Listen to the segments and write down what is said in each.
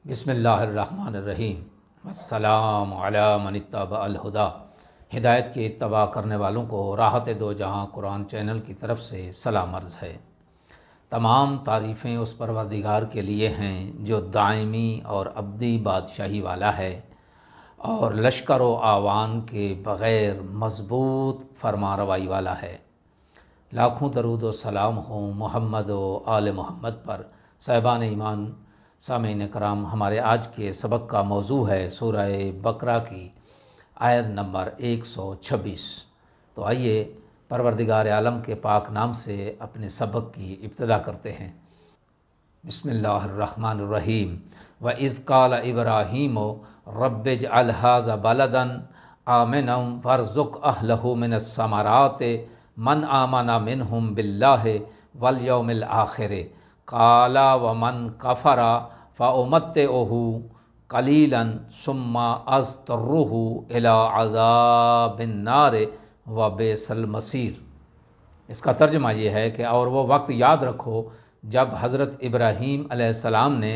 بسم اللہ الرحمن الرحیم السلام علی من اتبع الہدا۔ ہدایت کی اتباع کرنے والوں کو راحت دو جہاں قرآن چینل کی طرف سے سلام عرض ہے۔ تمام تعریفیں اس پروردگار کے لیے ہیں جو دائمی اور ابدی بادشاہی والا ہے اور لشکر و آوان کے بغیر مضبوط فرما روائی والا ہے۔ لاکھوں درود و سلام ہوں محمد و آل محمد پر۔ صاحبان ایمان، سامعین کرام، ہمارے آج کے سبق کا موضوع ہے سورہ بقرہ کی آیت نمبر 126۔ تو آئیے پروردگار عالم کے پاک نام سے اپنے سبق کی ابتدا کرتے ہیں۔ بسم اللہ الرحمن الرحیم۔ وَإِذْ قَالَ إِبْرَاهِيمُ رَبِّ اجْعَلْ هَٰذَا بَلَدًا آمِنًا وَارْزُقْ أَهْلَهُ مِنَ الثَّمَرَاتِ مَنْ آمَنَ مِنْهُمْ بِاللَّهِ وَالْيَوْمِ الْآخِرِ قَالَ وَمَنْ كَفَرَ فَأُمَتِّعُهُ قَلِيلًا ثُمَّ أَضْطَرُّهُ إِلَىٰ عَذَابِ النَّارِ وَبِئْسَ الْمَصِيرُ۔ اس کا ترجمہ یہ ہے کہ اور وہ وقت یاد رکھو جب حضرت ابراہیم علیہ السلام نے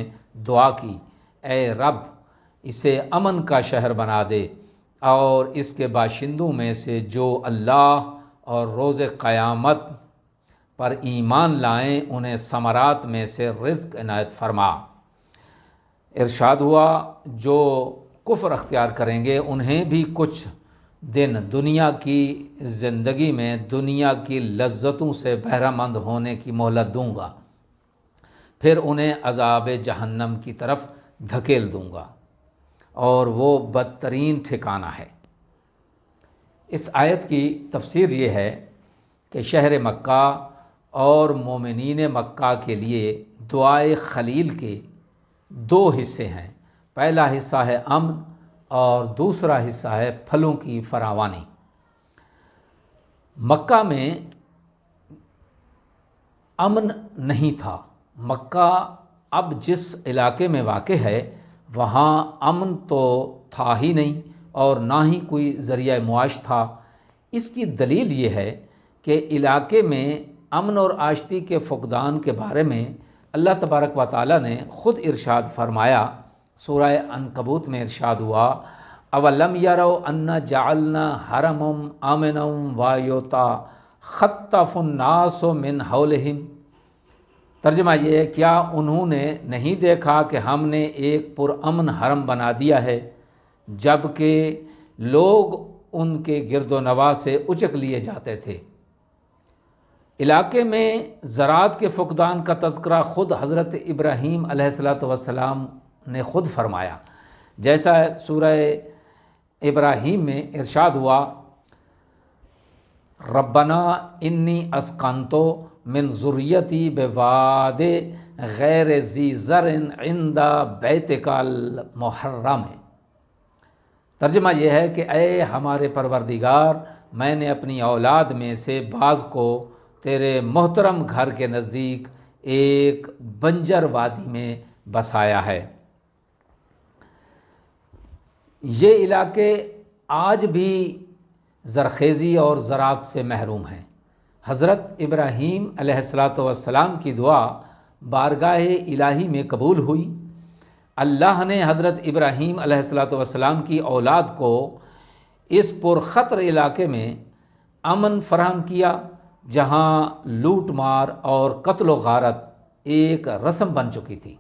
دعا کی، اے رب اسے امن کا شہر بنا دے اور اس کے باشندوں میں سے جو اللہ اور روز قیامت پر ایمان لائیں انہیں ثمرات میں سے رزق عنایت فرما۔ ارشاد ہوا جو کفر اختیار کریں گے انہیں بھی کچھ دن دنیا کی زندگی میں دنیا کی لذتوں سے بہرہ مند ہونے کی مہلت دوں گا، پھر انہیں عذاب جہنم کی طرف دھکیل دوں گا اور وہ بدترین ٹھکانہ ہے۔ اس آیت کی تفسیر یہ ہے کہ شہر مکہ اور مومنین مکہ کے لیے دعائے خلیل کے دو حصے ہیں۔ پہلا حصہ ہے امن اور دوسرا حصہ ہے پھلوں کی فراوانی۔ مکہ میں امن نہیں تھا۔ مکہ اب جس علاقے میں واقع ہے وہاں امن تو تھا ہی نہیں اور نہ ہی کوئی ذریعہ معاش تھا۔ اس کی دلیل یہ ہے کہ علاقے میں امن اور آشتی کے فقدان کے بارے میں اللہ تبارک و تعالیٰ نے خود ارشاد فرمایا۔ سورہ عنکبوت میں ارشاد ہوا اولم یروا انا جعلنا حرما آمنا ویتخطف الناس من حولہم۔ ترجمہ یہ ہے کیا انہوں نے نہیں دیکھا کہ ہم نے ایک پرامن حرم بنا دیا ہے جبکہ لوگ ان کے گرد و نواح سے اچک لیے جاتے تھے۔ علاقے میں زراعت کے فقدان کا تذکرہ خود حضرت ابراہیم علیہ السلام نے خود فرمایا، جیسا سورہ ابراہیم میں ارشاد ہوا ربنا انی اسکنتو من ذریتی بواد غیر ذی زرع عند بیتک المحرم۔ ترجمہ یہ ہے کہ اے ہمارے پروردگار، میں نے اپنی اولاد میں سے بعض کو تیرے محترم گھر کے نزدیک ایک بنجر وادی میں بسایا ہے۔ یہ علاقے آج بھی زرخیزی اور زراعت سے محروم ہیں۔ حضرت ابراہیم علیہ السلام کی دعا بارگاہ الہی میں قبول ہوئی۔ اللہ نے حضرت ابراہیم علیہ السلام کی اولاد کو اس پرخطر علاقے میں امن فراہم کیا جہاں لوٹ مار اور قتل و غارت ایک رسم بن چکی تھی۔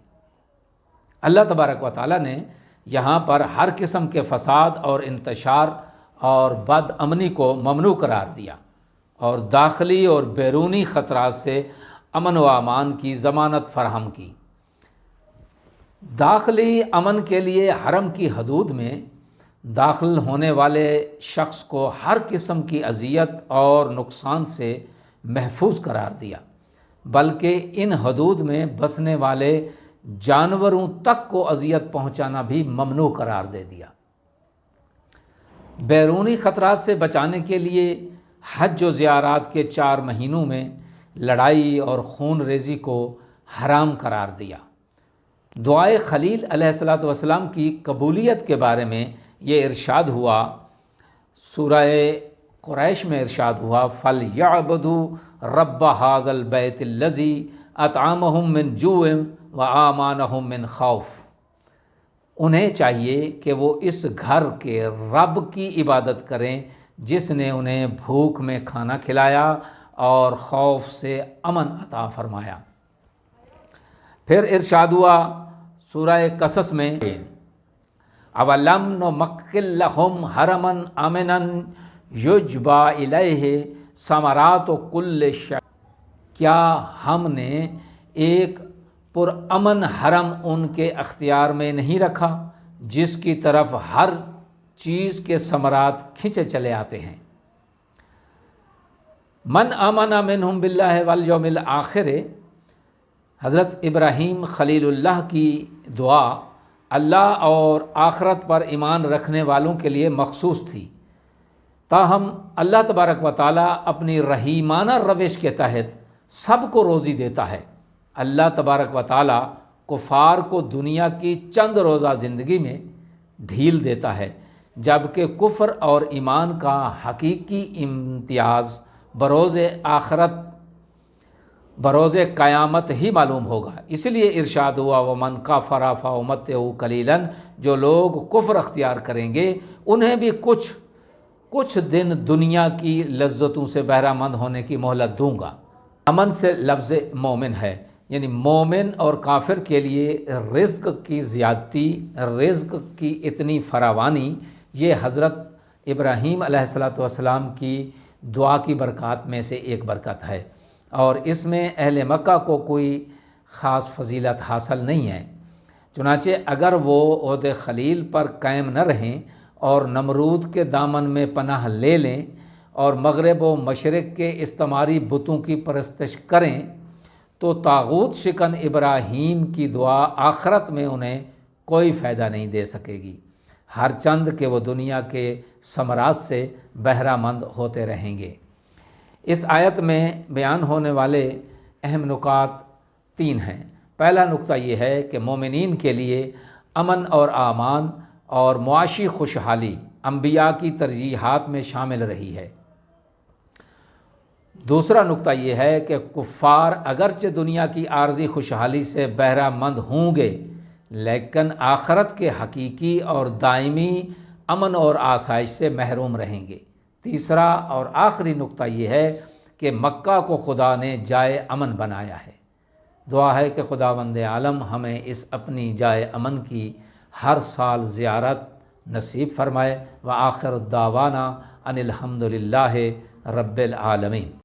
اللہ تبارک و تعالیٰ نے یہاں پر ہر قسم کے فساد اور انتشار اور بد امنی کو ممنوع قرار دیا اور داخلی اور بیرونی خطرات سے امن و امان کی ضمانت فراہم کی۔ داخلی امن کے لیے حرم کی حدود میں داخل ہونے والے شخص کو ہر قسم کی اذیت اور نقصان سے محفوظ قرار دیا، بلکہ ان حدود میں بسنے والے جانوروں تک کو اذیت پہنچانا بھی ممنوع قرار دے دیا۔ بیرونی خطرات سے بچانے کے لیے حج و زیارات کے 4 مہینوں میں لڑائی اور خون ریزی کو حرام قرار دیا۔ دعائے خلیل علیہ السلام کی قبولیت کے بارے میں یہ ارشاد ہوا، سورہ قریش میں ارشاد ہوا فَلْيَعْبُدُوا رَبَّ هَٰذَا الْبَيْتِ الَّذِي أَطْعَمَهُم مِّن جُوعٍ وَآمَنَهُم مِّن خَوْفٍ۔ انہیں چاہیے کہ وہ اس گھر کے رب کی عبادت کریں جس نے انہیں بھوک میں کھانا کھلایا اور خوف سے امن عطا فرمایا۔ پھر ارشاد ہوا سورہ قصص میں، اولم نمکن لہم حرما آمنا یجبی الیہ ثمرات کل شیء، کیا ہم نے ایک پرامن حرم ان کے اختیار میں نہیں رکھا جس کی طرف ہر چیز کے ثمرات کھنچے چلے آتے ہیں۔ من آمن منہم باللہ والیوم الآخر، حضرت ابراہیم خلیل اللہ کی دعا اللہ اور آخرت پر ایمان رکھنے والوں کے لیے مخصوص تھی، تاہم اللہ تبارک و تعالیٰ اپنی رحیمانہ روش کے تحت سب کو روزی دیتا ہے۔ اللہ تبارک و تعالیٰ کفار کو دنیا کی چند روزہ زندگی میں ڈھیل دیتا ہے، جبکہ کفر اور ایمان کا حقیقی امتیاز بروز آخرت بروز قیامت ہی معلوم ہوگا۔ اس لیے ارشاد ہوا ومن کفر فامتعوا قلیلا، جو لوگ کفر اختیار کریں گے انہیں بھی کچھ دن دنیا کی لذتوں سے بہرہ مند ہونے کی مہلت دوں گا۔ امن سے لفظ مومن ہے، یعنی مومن اور کافر کے لیے رزق کی زیادتی، رزق کی اتنی فراوانی، یہ حضرت ابراہیم علیہ السلام کی دعا کی برکات میں سے ایک برکت ہے، اور اس میں اہل مکہ کو کوئی خاص فضیلت حاصل نہیں ہے۔ چنانچہ اگر وہ عہد خلیل پر قائم نہ رہیں اور نمرود کے دامن میں پناہ لے لیں اور مغرب و مشرق کے استعماری بتوں کی پرستش کریں تو طاغوت شکن ابراہیم کی دعا آخرت میں انہیں کوئی فائدہ نہیں دے سکے گی، ہر چند کہ وہ دنیا کے ثمرات سے بہرہ مند ہوتے رہیں گے۔ اس آیت میں بیان ہونے والے اہم نکات 3 ہیں۔ پہلا نقطہ یہ ہے کہ مومنین کے لیے امن اور امان اور معاشی خوشحالی انبیاء کی ترجیحات میں شامل رہی ہے۔ دوسرا نقطہ یہ ہے کہ کفار اگرچہ دنیا کی عارضی خوشحالی سے بہرہ مند ہوں گے لیکن آخرت کے حقیقی اور دائمی امن اور آسائش سے محروم رہیں گے۔ تیسرا اور آخری نقطہ یہ ہے کہ مکہ کو خدا نے جائے امن بنایا ہے۔ دعا ہے کہ خداوند عالم ہمیں اس اپنی جائے امن کی ہر سال زیارت نصیب فرمائے۔ وآخر الدعوانا ان الحمد للہ رب العالمین۔